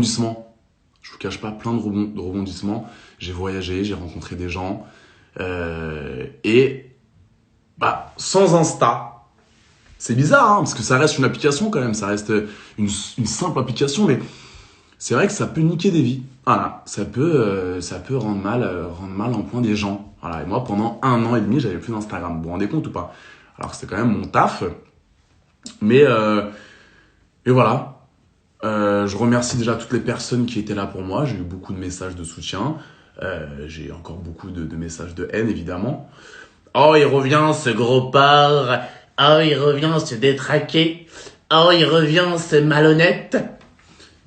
rebondissements. Je vous cache pas, plein de rebondissements. J'ai voyagé, j'ai rencontré des gens. Et sans Insta, c'est bizarre, hein, parce que ça reste une application quand même. Ça reste une simple application, mais c'est vrai que ça peut niquer des vies. Voilà, ça peut rendre mal en point des gens. Voilà, et moi, pendant 1 an et demi, j'avais plus d'Instagram. Vous vous rendez compte ou pas? Alors, c'était quand même mon taf. Mais et voilà. Je remercie déjà toutes les personnes qui étaient là pour moi. J'ai eu beaucoup de messages de soutien. J'ai encore beaucoup de messages de haine, évidemment. Oh, il revient, ce gros porc. Oh, il revient, ce détraqué. Oh, il revient, ce malhonnête.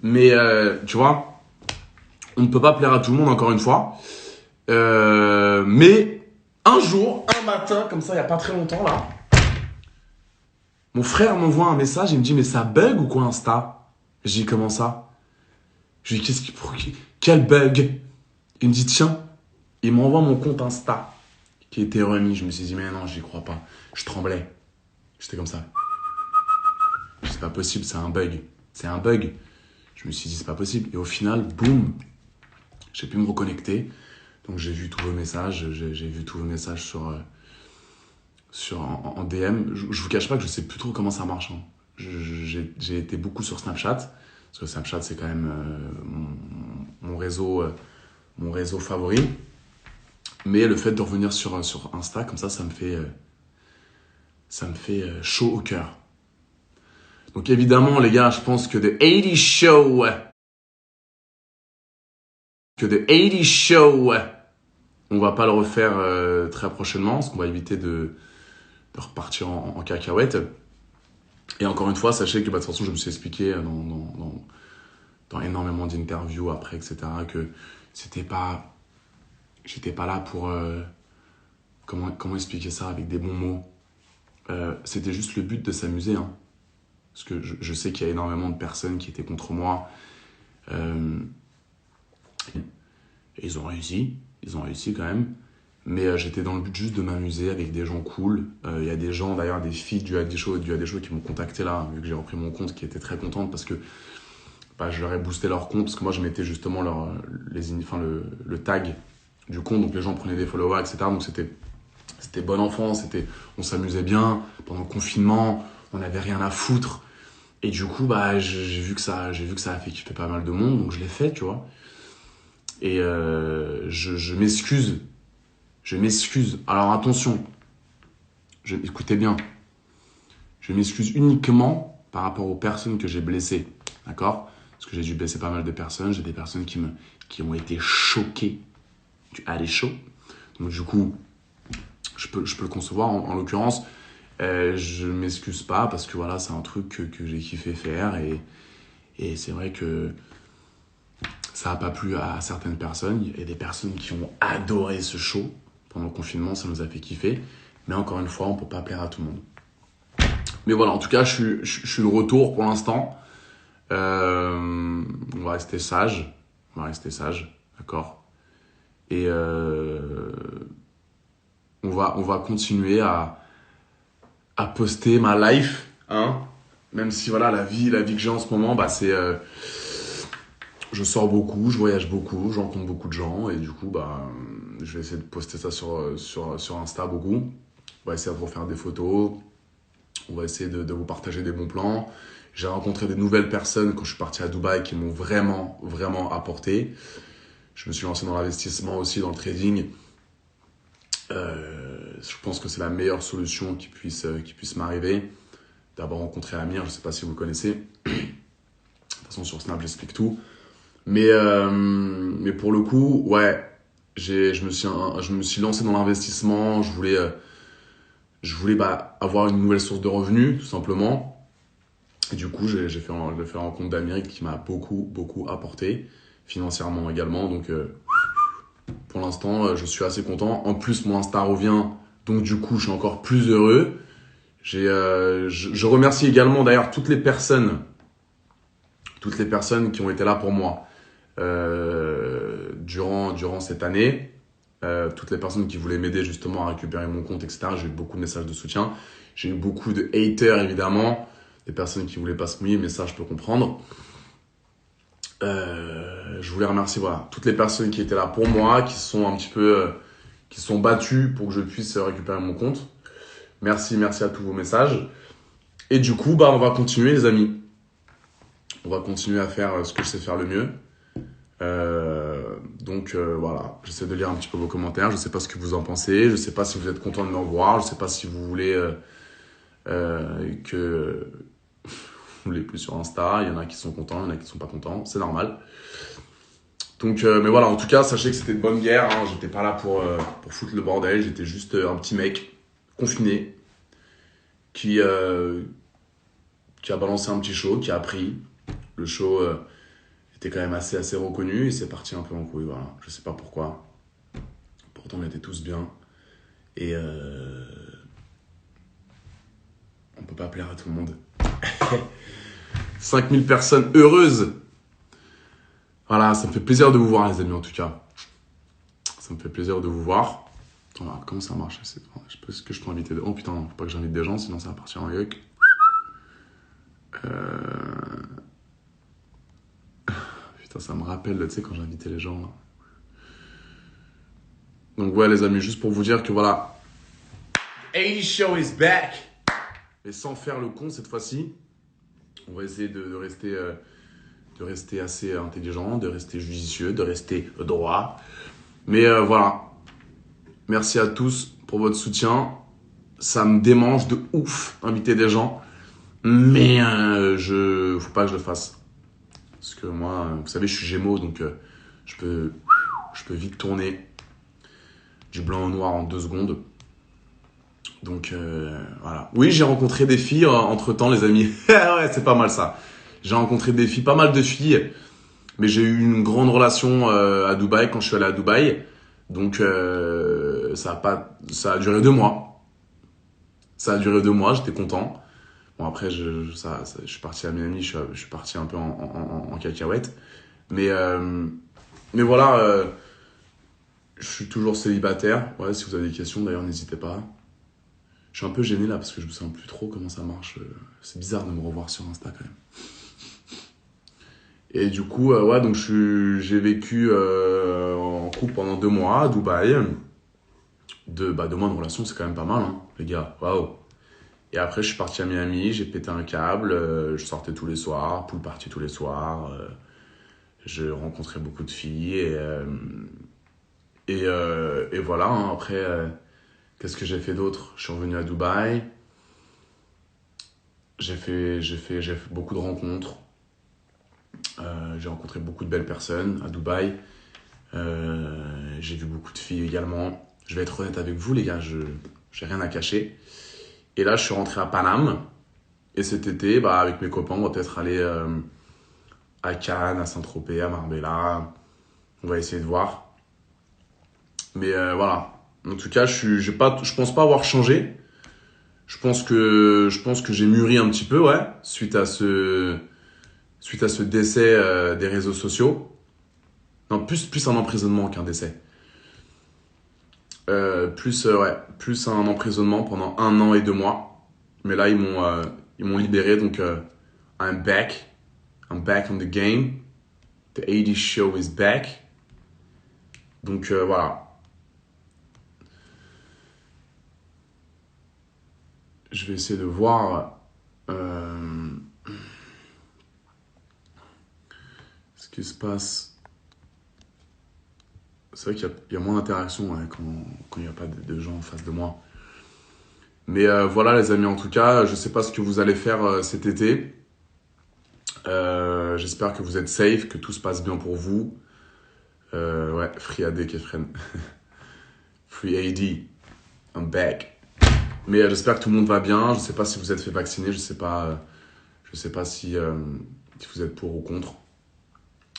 Mais, tu vois, on ne peut pas plaire à tout le monde, encore une fois. Mais, un jour, un matin, comme ça, il n'y a pas très longtemps, là, mon frère m'envoie un message, il me dit, mais ça bug ou quoi, Insta? J'ai dit, comment ça? Je lui dis, quel bug? Il me dit, tiens, il m'envoie mon compte Insta qui était remis. Je me suis dit, mais non, j'y crois pas. Je tremblais. J'étais comme ça. C'est pas possible, c'est un bug. C'est un bug. Je me suis dit, c'est pas possible. Et au final, boum, j'ai pu me reconnecter. Donc j'ai vu tous vos messages. J'ai vu tous vos messages en DM. Je vous cache pas que je sais plus trop comment ça marche. Hein. J'ai été beaucoup sur Snapchat. Parce que Snapchat, c'est quand même mon réseau favori. Mais le fait de revenir sur Insta, comme ça me fait chaud au cœur. Donc évidemment, les gars, je pense que The 80 Show, on va pas le refaire très prochainement, parce qu'on va éviter de repartir en cacahuète. Et encore une fois, sachez que de toute façon, je me suis expliqué dans énormément d'interviews après, etc., que j'étais pas là pour... comment expliquer ça avec des bons mots? C'était juste le but de s'amuser, hein. Parce que je sais qu'il y a énormément de personnes qui étaient contre moi. Et ils ont réussi quand même. Mais j'étais dans le but juste de m'amuser avec des gens cool. Il y a des gens, d'ailleurs, des filles du AD Show qui m'ont contacté là, vu que j'ai repris mon compte, qui étaient très contentes parce que je leur ai boosté leur compte. Parce que moi, je mettais justement le tag du compte. Donc les gens prenaient des followers, etc. Donc c'était bon enfant, on s'amusait bien. Pendant le confinement, on n'avait rien à foutre. Et du coup, j'ai vu que ça a fait kiffer pas mal de monde, donc je l'ai fait, tu vois. Et je m'excuse. Alors attention, écoutez bien. Je m'excuse uniquement par rapport aux personnes que j'ai blessées, d'accord? Parce que j'ai dû blesser pas mal de personnes. J'ai des personnes qui ont été choquées du aller chaud. Donc du coup, je peux le concevoir. En l'occurrence, je m'excuse pas parce que voilà, c'est un truc que j'ai kiffé faire et c'est vrai que ça n'a pas plu à certaines personnes. Il y a des personnes qui ont adoré ce show pendant le confinement, ça nous a fait kiffer. Mais encore une fois, on peut pas plaire à tout le monde. Mais voilà, en tout cas, je suis de retour pour l'instant. On va rester sage. D'accord? Et on va continuer à poster ma life, hein. Même si voilà, la vie que j'ai en ce moment, c'est je sors beaucoup, je voyage beaucoup, je rencontre beaucoup de gens et du coup je vais essayer de poster ça sur Insta beaucoup. On va essayer de refaire des photos, on va essayer de vous partager des bons plans. J'ai rencontré des nouvelles personnes quand je suis parti à Dubaï qui m'ont vraiment, vraiment apporté. Je me suis lancé dans l'investissement aussi, dans le trading. Je pense que c'est la meilleure solution qui puisse m'arriver. D'abord rencontrer Amir, je ne sais pas si vous le connaissez. De toute façon, sur Snap, j'explique tout. Mais pour le coup, ouais, je me suis lancé dans l'investissement. Je voulais avoir une nouvelle source de revenus, tout simplement. Et du coup, j'ai fait la rencontre d'Amérique qui m'a beaucoup, beaucoup apporté, financièrement également. Donc, pour l'instant, je suis assez content. En plus, mon Insta revient, donc du coup, je suis encore plus heureux. Je remercie également d'ailleurs toutes les personnes qui ont été là pour moi durant cette année. Toutes les personnes qui voulaient m'aider justement à récupérer mon compte, etc. J'ai eu beaucoup de messages de soutien. J'ai eu beaucoup de haters, évidemment. Des personnes qui voulaient pas se mouiller, mais ça, je peux comprendre. Je voulais remercier voilà, toutes les personnes qui étaient là pour moi, qui se sont un petit peu qui se sont battues pour que je puisse récupérer mon compte. Merci à tous vos messages. Et du coup, on va continuer les amis. On va continuer à faire ce que je sais faire le mieux. Voilà, j'essaie de lire un petit peu vos commentaires. Je sais pas ce que vous en pensez. Je sais pas si vous êtes content de me revoir. Je sais pas si vous voulez que vous voulez plus sur Insta. Il y en a qui sont contents, il y en a qui sont pas contents. C'est normal. Donc, mais voilà, en tout cas, sachez que c'était de bonne guerre. Hein. J'étais pas là pour foutre le bordel. J'étais juste un petit mec confiné qui a balancé un petit show, qui a appris. Le show était quand même assez reconnu et c'est parti un peu en couille. Voilà, je sais pas pourquoi. Pourtant, on était tous bien. Et on peut pas plaire à tout le monde. 5000 personnes heureuses. Voilà, ça me fait plaisir de vous voir, les amis, en tout cas. Ça me fait plaisir de vous voir. Voilà, comment ça marche? Je sais pas. Est-ce que je peux inviter... Oh putain, faut pas que j'invite des gens, sinon ça va partir en yuck. Putain, ça me rappelle, tu sais, quand j'invitais les gens, là. Donc ouais, les amis, juste pour vous dire que voilà... 80 Show is back! Et sans faire le con cette fois-ci, on va essayer de rester assez intelligent, de rester judicieux, de rester droit. Mais voilà. Merci à tous pour votre soutien. Ça me démange de ouf d'inviter des gens. Mais faut pas que je le fasse. Parce que moi, vous savez, je suis Gémeaux, donc je peux vite tourner du blanc au noir en 2 secondes. Donc voilà. Oui, j'ai rencontré des filles entre-temps, les amis. Ouais, c'est pas mal ça. J'ai rencontré des filles, pas mal de filles. Mais j'ai eu une grande relation à Dubaï quand je suis allé à Dubaï. Donc ça a duré 2 mois. Ça a duré 2 mois, j'étais content. Bon après je suis parti à Miami, je suis parti un peu en cacahuète. Mais voilà, je suis toujours célibataire. Ouais, si vous avez des questions d'ailleurs, n'hésitez pas. Je suis un peu gêné là parce que je me sens plus trop comment ça marche. C'est bizarre de me revoir sur Insta quand même. Et du coup, ouais, donc j'ai vécu en couple pendant 2 mois à Dubaï. 2 mois de relation, c'est quand même pas mal, hein, les gars. Waouh. Et après, je suis parti à Miami, j'ai pété un câble. Je sortais tous les soirs, pool party tous les soirs. Je rencontrais beaucoup de filles. Et voilà, hein, après, qu'est-ce que j'ai fait d'autre? Je suis revenu à Dubaï. J'ai fait beaucoup de rencontres. J'ai rencontré beaucoup de belles personnes à Dubaï. J'ai vu beaucoup de filles également. Je vais être honnête avec vous, les gars, j'ai rien à cacher. Et là, je suis rentré à Paname. Et cet été, avec mes copains, on va peut-être aller à Cannes, à Saint-Tropez, à Marbella. On va essayer de voir. Mais voilà. En tout cas, je pense pas avoir changé. Je pense que j'ai mûri un petit peu, ouais, suite à ce décès des réseaux sociaux. Non, plus un emprisonnement qu'un décès. Plus un emprisonnement pendant 1 an et 2 mois. Mais là, ils m'ont libéré, donc I'm back. I'm back on the game. The 80 Show is back. Donc voilà. Je vais essayer de voir ce qui se passe. C'est vrai qu'il y a moins d'interaction quand il n'y a pas de gens en face de moi. Mais voilà les amis, en tout cas, je ne sais pas ce que vous allez faire cet été. J'espère que vous êtes safe, que tout se passe bien pour vous. Ouais, Free AD, Kefren. Free AD, I'm back. Mais j'espère que tout le monde va bien. Je ne sais pas si vous êtes fait vacciner, je sais pas si vous êtes pour ou contre.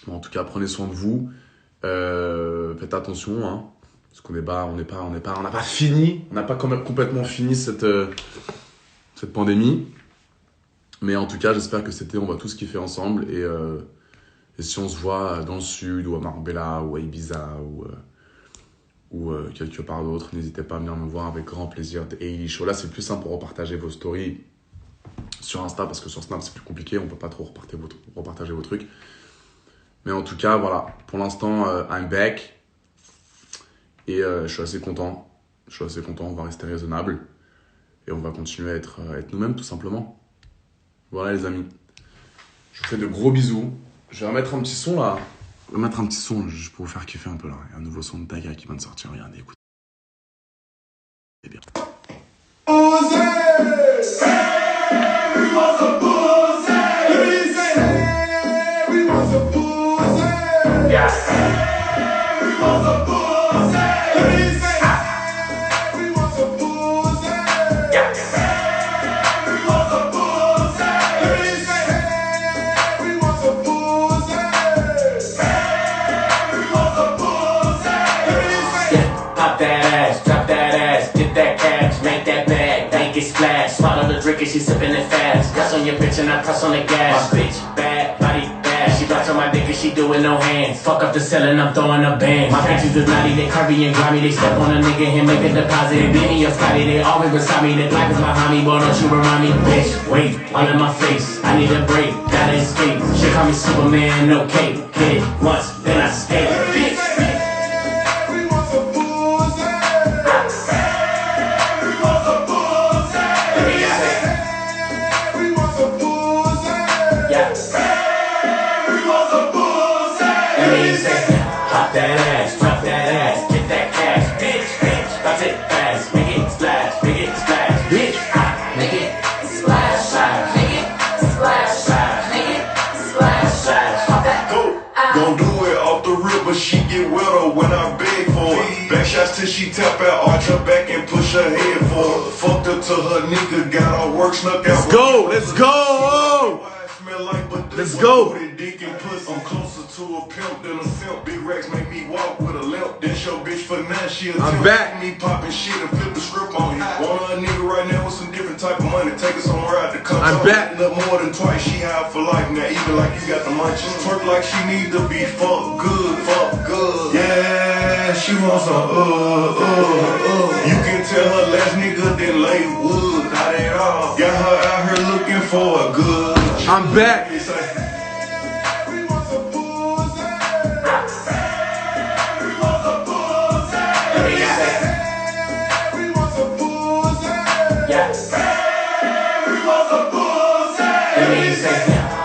Mais en tout cas, prenez soin de vous. Faites attention, hein, parce qu'on n'a pas fini, on n'a pas complètement fini cette pandémie. Mais en tout cas, j'espère que cet été, on va tous kiffer ensemble. Et si on se voit dans le sud, ou à Marbella, ou à Ibiza, ou quelque part d'autre, n'hésitez pas à venir me voir avec grand plaisir. Et Show, là, c'est plus simple pour repartager vos stories sur Insta, parce que sur Snap, c'est plus compliqué, on peut pas trop repartager vos trucs. Mais en tout cas, voilà. Pour l'instant, I'm back. Et je suis assez content. Je suis assez content. On va rester raisonnable. Et on va continuer à être nous-mêmes, tout simplement. Voilà, les amis. Je vous fais de gros bisous. Je vais remettre un petit son, là. Je vais mettre un petit son, juste pour vous faire kiffer un peu, là. Il y a un nouveau son de Taga qui vient de sortir. Regardez, écoutez. C'est bien. She sipping it fast. Press on your bitch and I press on the gas. My bitch bad, body bad. She bounce on my dick and she do it no hands. Fuck up the ceiling, I'm throwing a band. My bitches is naughty, they curvy and grimy. They step on a nigga and make a deposit. And Benny or Scotty, they always beside me. That life is my homie, boy, don't you remind me. Bitch, wait, all in my face. I need a break, gotta escape. She call me Superman, no cape. Hit it once, then I skate. Bitch. She get wetter when I beg for it. Back shots till she tap out, arch her back and push her head forward. Fucked her to her nigga, got her work snuck out. Let's go, let's go! Let's go! I'm closer to a pimp than a simp. Big racks make me walk with a limp. That's your bitch for now, she a I'm back. Me popping shit and flip the script on you. Want a nigga right now with some different type of money. Take her somewhere out the country. I'm back. Up more than twice, she high for life now. Even like you got the munchies. Twerk like she need to be fuck good, fuck good. Yeah, she wants some You can tell her last nigga didn't lay wood. Not at all. Got her out here looking for a good. I'm back.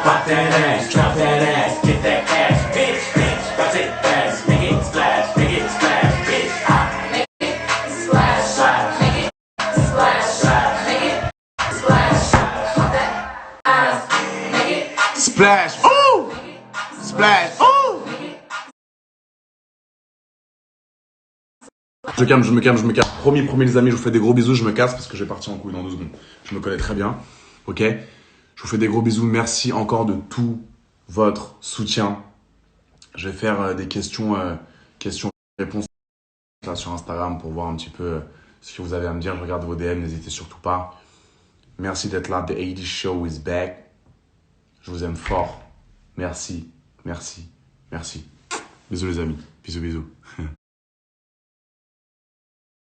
Pop that ass, drop that ass, get that cash, bitch, bitch, bounce it fast, make it splash, bitch, make it splash, splash, make it splash, splash, make it splash, pop that ass, make it Splash, ooh! Splash, ooh! Je me calme. Promis les amis, je vous fais des gros bisous, je me casse parce que je vais partir en couille dans 2 secondes. Je me connais très bien, ok? Je vous fais des gros bisous, merci encore de tout votre soutien. Je vais faire des questions-réponses là sur Instagram pour voir un petit peu ce que vous avez à me dire. Je regarde vos DM, n'hésitez surtout pas. Merci d'être là, The 80 Show is back. Je vous aime fort. Merci. Bisous les amis, bisous.